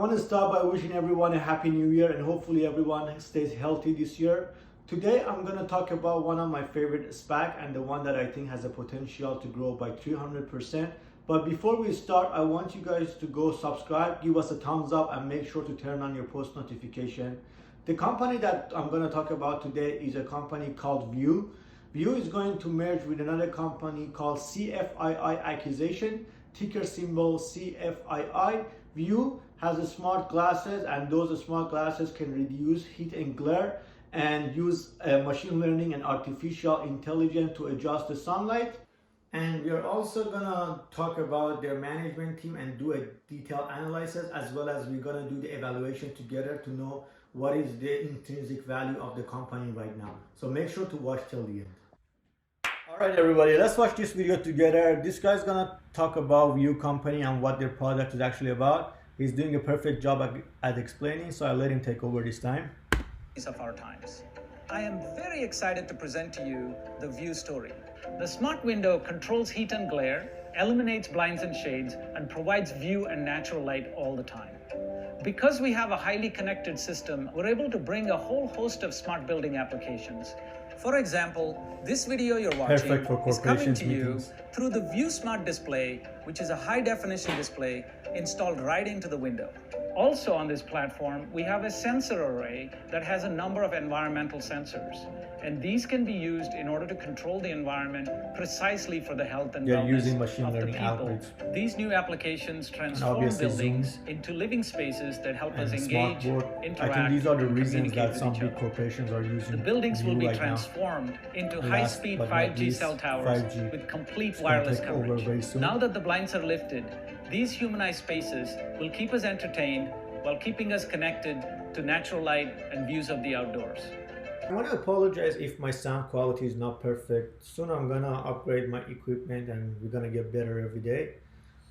want to start by wishing everyone a happy new year and hopefully everyone stays healthy this year. Today I'm going to talk about one of my favorite SPAC and the one that I think has the potential to grow by 300%. But before we start, I want you guys to go subscribe, give us a thumbs up, and make sure to turn on your post notification. The company that I'm going to talk about today is a company called View. View is going to merge with another company called Cfii Acquisition, ticker symbol CFII. View has smart glasses, and those smart glasses can reduce heat and glare and use machine learning and artificial intelligence to adjust the sunlight. And we are also gonna talk about their management team and do a detailed analysis, as well as we're gonna do the evaluation together to know what is the intrinsic value of the company right now. So make sure to watch till the end. All right, everybody, let's watch this video together. This guy's gonna talk about View company and what their product is actually about. He's doing a perfect job at explaining, so I'll let him take over this time. Of our times. I am very excited to present to you the View story. The smart window controls heat and glare, eliminates blinds and shades, and provides view and natural light all the time. Because we have a highly connected system, we're able to bring a whole host of smart building applications. For example, this video you're watching is coming to you through the View Smart Display, which is a high-definition display installed right into the window. Also on this platform, we have a sensor array that has a number of environmental sensors, and these can be used in order to control the environment precisely for the health and wellness of the people. These new applications transform buildings into living spaces that help us engage, interact, I think these are the reasons that some big corporations are using. The buildings will be transformed into high-speed 5G cell towers with complete wireless coverage. Now that the blinds are lifted, these humanized spaces will keep us entertained while keeping us connected to natural light and views of the outdoors. I want to apologize if my sound quality is not perfect. Soon I'm gonna upgrade my equipment and we're gonna get better every day.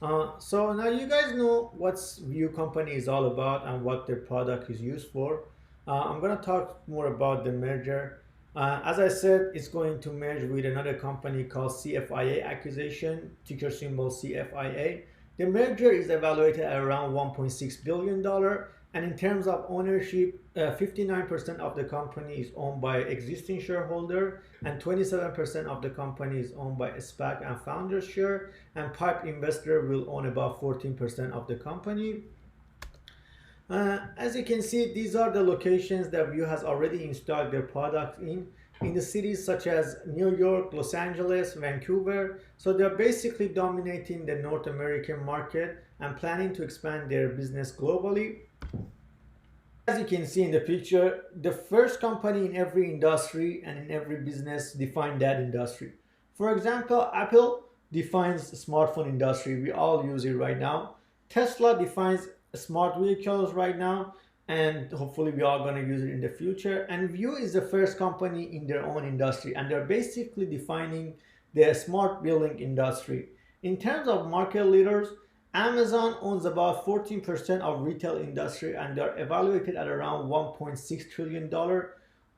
So now you guys know what View company is all about and what their product is used for. I'm gonna talk more about the merger. As I said, it's going to merge with another company called CFIA Acquisition, ticker symbol CFIA. The merger is evaluated at around $1.6 billion, and in terms of ownership, 59% of the company is owned by existing shareholder, and 27% of the company is owned by a SPAC and founders share, and PIPE investor will own about 14% of the company. As you can see, these are the locations that View has already installed their product in the cities such as New York, Los Angeles, Vancouver. So they're basically dominating the North American market and planning to expand their business globally. As you can see in the picture, the first company in every industry and in every business define that industry. For example, Apple defines the smartphone industry. We all use it right now. Tesla defines smart vehicles right now, and hopefully we are going to use it in the future. And View is the first company in their own industry, and they're basically defining the smart building industry. In terms of market leaders, Amazon owns about 14% of retail industry, and they're evaluated at around $1.6 trillion.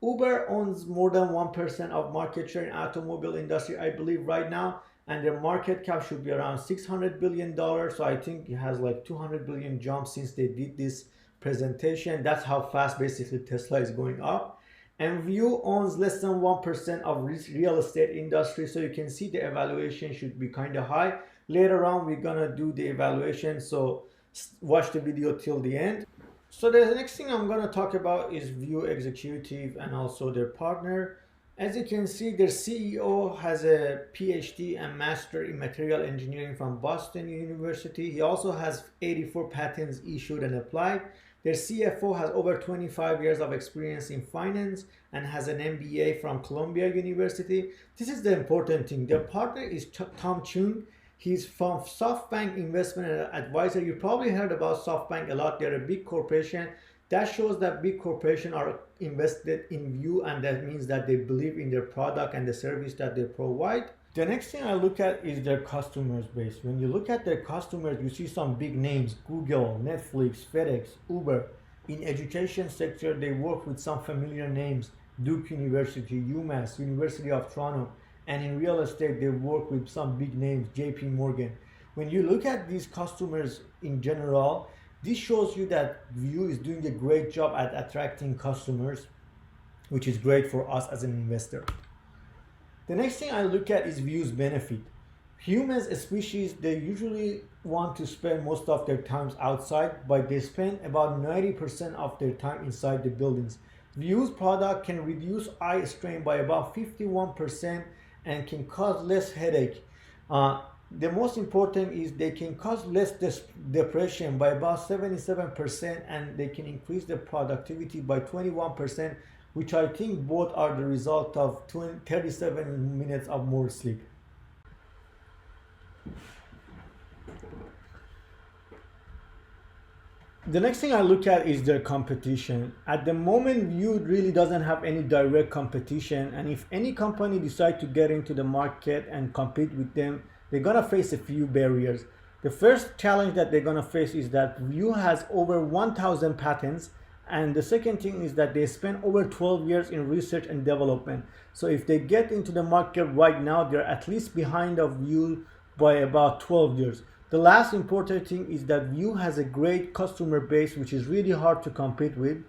Uber owns more than 1% of market share in automobile industry, I believe, right now, and their market cap should be around $600 billion. So I think it has like 200 billion jump since they did this presentation. That's how fast basically Tesla is going up. And View owns less than 1% of real estate industry, so you can see the evaluation should be kind of high. Later on we're gonna do the evaluation, so watch the video till the end. So the next thing I'm gonna talk about is View executive and also their partner. As you can see, their CEO has a PhD and master in material engineering from Boston University. He also has 84 patents issued and applied. Their CFO has over 25 years of experience in finance and has an MBA from Columbia University. This is the important thing. Their partner is Tom Chung. He's from SoftBank Investment Advisor. You probably heard about SoftBank a lot. They're a big corporation. That shows that big corporations are invested in View, and that means that they believe in their product and the service that they provide. The next thing I look at is their customers base. When you look at their customers, you see some big names: Google, Netflix, FedEx, Uber. In education sector, they work with some familiar names: Duke University, UMass, University of Toronto. And in real estate, they work with some big names: JP Morgan. When you look at these customers in general, This shows you that View is doing a great job at attracting customers, which is great for us as an investor. The next thing I look at is View's benefit. Humans, a species, they usually want to spend most of their times outside, but they spend about 90% of their time inside the buildings. View's product can reduce eye strain by about 51% and can cause less headache. The most important is they can cause less depression by about 77%, and they can increase the productivity by 21%, which I think both are the result of 37 minutes of more sleep. The next thing I look at is their competition. At the moment, View really doesn't have any direct competition, and if any company decide to get into the market and compete with them, they're gonna face a few barriers. The first challenge that they're gonna face is that View has over 1,000 patents, and the second thing is that they spent over 12 years in research and development. So if they get into the market right now, they're at least behind of View by about 12 years. The last important thing is that View has a great customer base, which is really hard to compete with.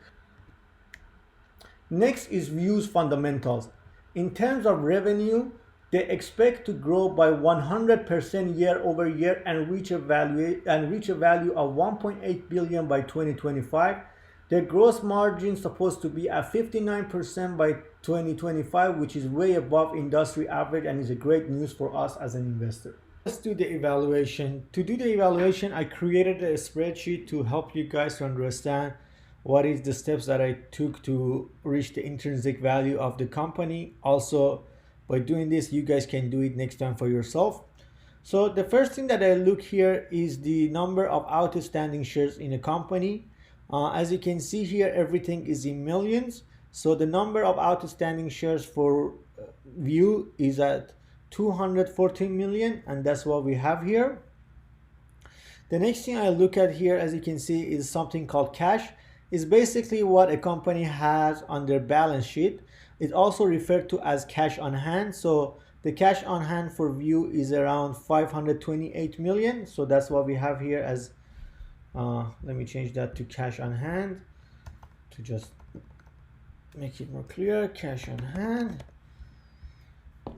Next is View's fundamentals. In terms of revenue, they expect to grow by 100% year over year and reach a value of 1.8 billion by 2025. Their gross margin is supposed to be at 59% by 2025, which is way above industry average and is a great news for us as an investor. Let's do the evaluation. To do the evaluation, I created a spreadsheet to help you guys to understand what is the steps that I took to reach the intrinsic value of the company. Also, by doing this, you guys can do it next time for yourself. So the first thing that I look here is the number of outstanding shares in a company. As you can see here, everything is in millions. So the number of outstanding shares for View is at 214 million, and that's what we have here. The next thing I look at here, as you can see, is something called cash. It's basically what a company has on their balance sheet. It's also referred to as cash on hand. So the cash on hand for View is around 528 million. So that's what we have here as, let me change that to cash on hand to just make it more clear, cash on hand.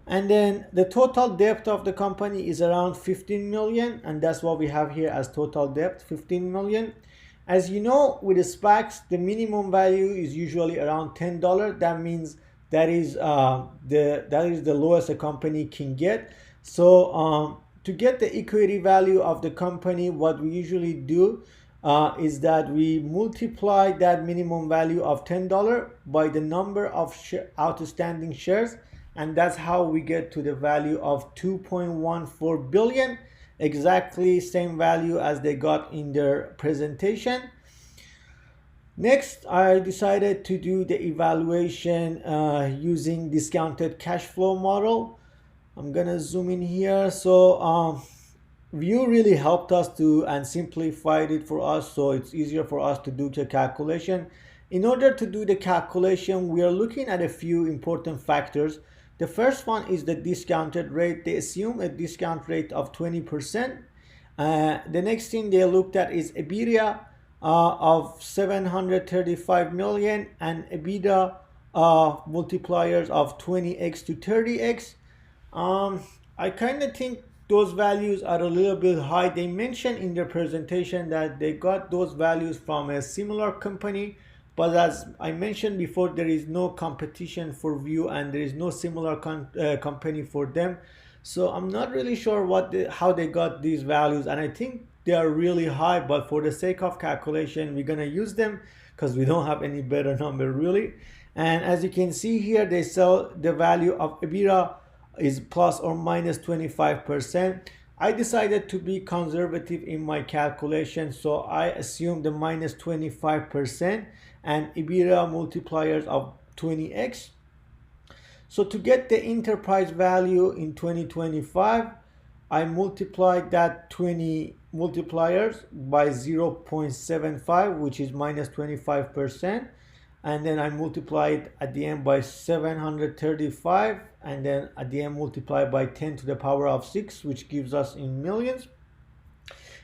And then the total debt of the company is around 15 million, and that's what we have here as total debt, 15 million. As you know, with the SPACs, the minimum value is usually around $10. That means that is the lowest a company can get. So to get the equity value of the company, what we usually do is that we multiply that minimum value of $10 by the number of outstanding shares, and that's how we get to the value of 2.14 billion, exactly same value as they got in their presentation. Next, I decided to do the evaluation using discounted cash flow model. I'm gonna zoom in here. So View really helped us to and simplified it for us, so it's easier for us to do the calculation. In order to do the calculation, we are looking at a few important factors. The first one is the discounted rate. They assume a discount rate of 20%. The next thing they looked at is EBITDA of 735 million and EBITDA multipliers of 20x to 30x. I kind of think those values are a little bit high. They mentioned in their presentation that they got those values from a similar company, but as I mentioned before, there is no competition for View and there is no similar company for them. So I'm not really sure how they got these values, and I think they are really high, but for the sake of calculation, we're gonna use them because we don't have any better number really. And as you can see here, they sell the value of EBITDA is plus or minus 25%. I decided to be conservative in my calculation, so I assumed the minus 25% and EBITDA multipliers of 20x. So to get the enterprise value in 2025, I multiplied that 20 multipliers by 0.75, which is minus 25%. And then I multiplied at the end by 735, and then at the end multiplied by 10 to the power of 6, which gives us in millions.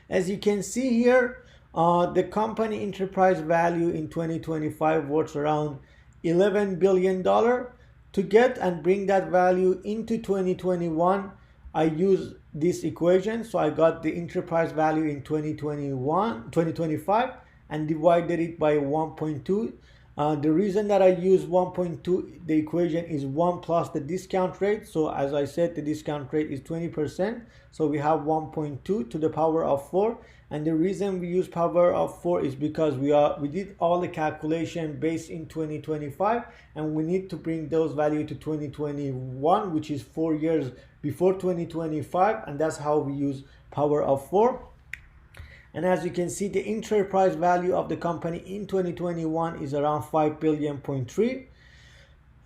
As you can see here, The company enterprise value in 2025 worth around $11 billion. To get and bring that value into 2021, I use this equation. So I got the enterprise value in 2025 and divided it by 1.2. The reason that I use 1.2, the equation is 1 plus the discount rate. So as I said, the discount rate is 20%. So we have 1.2 to the power of 4. And the reason we use power of 4 is because we did all the calculation based in 2025, and we need to bring those value to 2021, which is 4 years before 2025, and that's how we use power of 4. And as you can see, the enterprise value of the company in 2021 is around 5 billion point 3.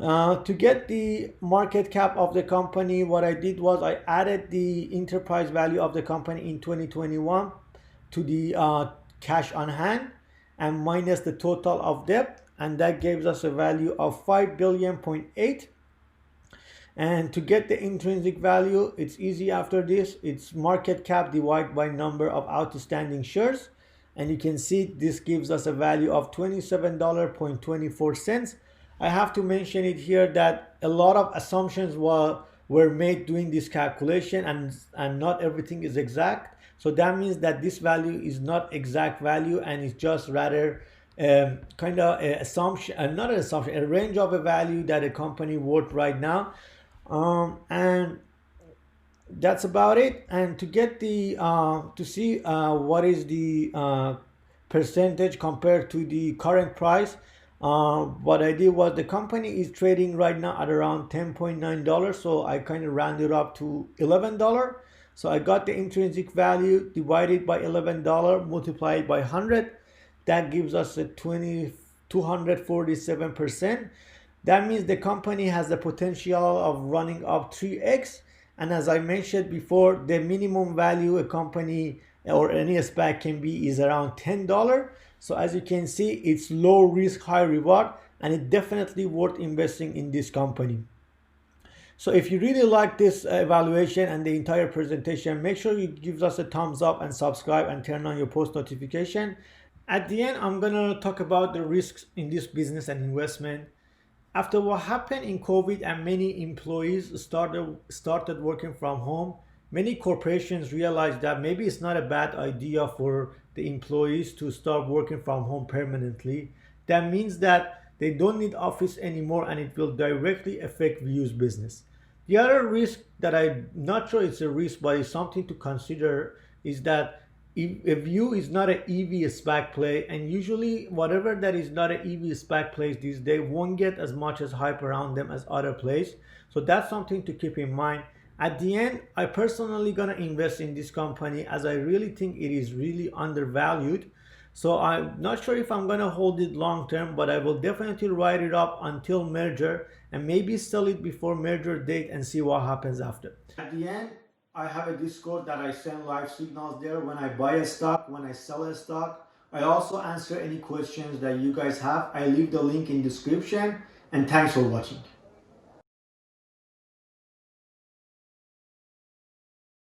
To get the market cap of the company, what I did was I added the enterprise value of the company in 2021 to the cash on hand and minus the total of debt, and that gives us a value of 5 billion point 8. And to get the intrinsic value, it's easy after this. It's market cap divided by number of outstanding shares. And you can see this gives us a value of $27.24. I have to mention it here that a lot of assumptions were made doing this calculation, and not everything is exact. So that means that this value is not exact value, and it's just rather kind of an assumption, not an assumption, a range of a value that a company worth right now. And that's about it. And to get the to see what is the percentage compared to the current price, what I did was the company is trading right now at around $10.9, so I kind of rounded up to $11. So I got the intrinsic value divided by $11 multiplied by 100. That gives us a 247%. That means the company has the potential of running up 3x. And as I mentioned before, the minimum value a company or any SPAC can be is around $10. So as you can see, it's low risk, high reward, and it's definitely worth investing in this company. So if you really like this evaluation and the entire presentation, make sure you give us a thumbs up and subscribe and turn on your post notification. At the end, I'm gonna talk about the risks in this business and investment. After what happened in COVID and many employees started working from home, many corporations realized that maybe it's not a bad idea for the employees to start working from home permanently. That means that they don't need office anymore, and it will directly affect View's business. The other risk that I'm not sure it's a risk, but it's something to consider, is that if View is not an EV SPAC play, and usually whatever that is not an EV SPAC plays these days won't get as much as hype around them as other plays. So that's something to keep in mind. At the end, I personally gonna invest in this company as I really think it is really undervalued. So I'm not sure if I'm gonna hold it long term, but I will definitely write it up until merger and maybe sell it before merger date and see what happens after. At the end, I have a Discord that I send live signals there when I buy a stock, when I sell a stock. I also answer any questions that you guys have. I leave the link in description, and thanks for watching.